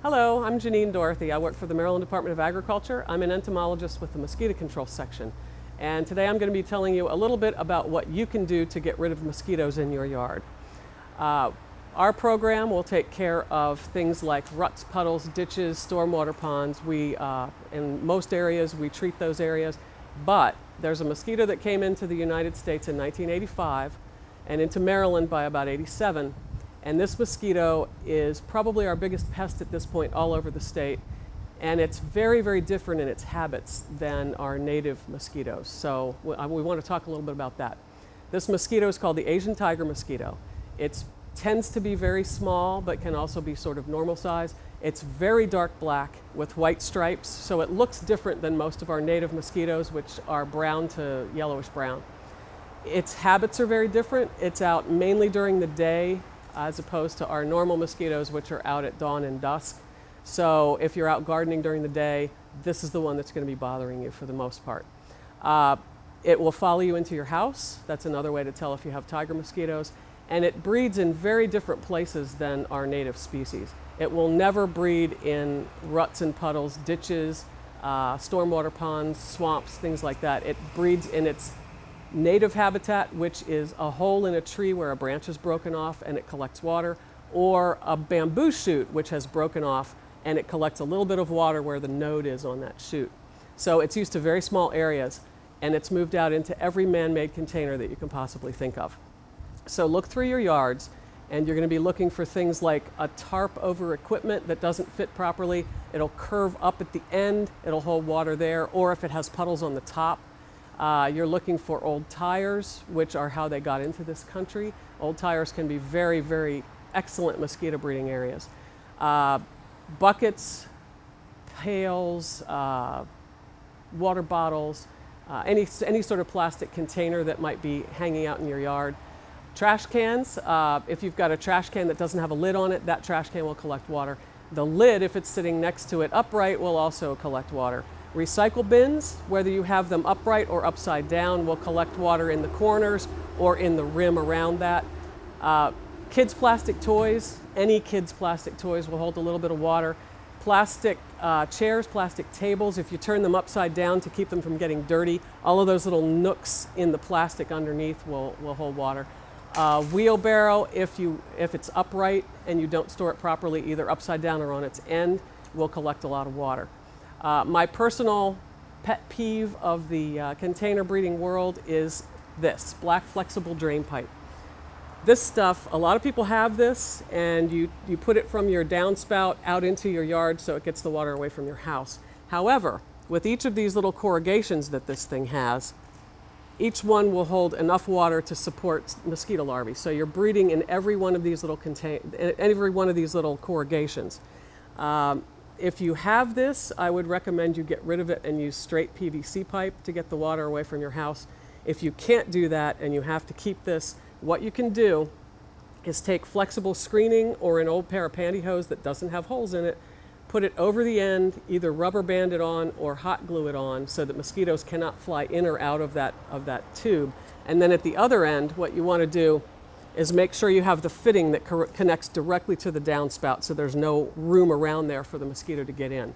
Hello, I'm Janine Dorothy. I work for the Maryland Department of Agriculture. I'm an entomologist with the mosquito control section. And today I'm going to be telling you a little bit about what you can do to get rid of mosquitoes in your yard. Our program will take care of things like ruts, puddles, ditches, stormwater ponds. In most areas, we treat those areas. But there's a mosquito that came into the United States in 1985 and into Maryland by about '87. And this mosquito is probably our biggest pest at this point all over the state. And it's very, very different in its habits than our native mosquitoes. So we want to talk a little bit about that. This mosquito is called the Asian tiger mosquito. It tends to be very small, but can also be sort of normal size. It's very dark black with white stripes, so it looks different than most of our native mosquitoes, which are brown to yellowish brown. Its habits are very different. It's out mainly during the day, as opposed to our normal mosquitoes, which are out at dawn and dusk. So if you're out gardening during the day, this is the one that's going to be bothering you for the most part. It will follow you into your house. That's another way to tell if you have tiger mosquitoes. And it breeds in very different places than our native species. It will never breed in ruts and puddles, ditches, stormwater ponds, swamps, things like that. It breeds in its native habitat, which is a hole in a tree where a branch is broken off and it collects water, or a bamboo shoot which has broken off and it collects a little bit of water where the node is on that shoot. So it's used to very small areas, and it's moved out into every man-made container that you can possibly think of. So look through your yards, and you're going to be looking for things like a tarp over equipment that doesn't fit properly. It'll curve up at the end, it'll hold water there, or if it has puddles on the top. You're looking for old tires, which are how they got into this country. Old tires can be very, very excellent mosquito breeding areas. Buckets, pails, water bottles, any sort of plastic container that might be hanging out in your yard. Trash cans, if you've got a trash can that doesn't have a lid on it, that trash can will collect water. The lid, if it's sitting next to it upright, will also collect water. Recycle bins, whether you have them upright or upside down, will collect water in the corners or in the rim around that. Kids' plastic toys, any kids' plastic toys will hold a little bit of water. Plastic chairs, plastic tables, if you turn them upside down to keep them from getting dirty, all of those little nooks in the plastic underneath will hold water. Wheelbarrow, if it's upright and you don't store it properly, either upside down or on its end, will collect a lot of water. My personal pet peeve of the container breeding world is this, black flexible drain pipe. This stuff, a lot of people have this, and you put it from your downspout out into your yard so it gets the water away from your house. However, with each of these little corrugations that this thing has, each one will hold enough water to support mosquito larvae. So you're breeding in every one of these little corrugations. If you have this, I would recommend you get rid of it and use straight PVC pipe to get the water away from your house. If you can't do that and you have to keep this, what you can do is take flexible screening or an old pair of pantyhose that doesn't have holes in it, put it over the end, either rubber band it on or hot glue it on so that mosquitoes cannot fly in or out of that tube. And then at the other end, what you want to do is make sure you have the fitting that connects directly to the downspout so there's no room around there for the mosquito to get in.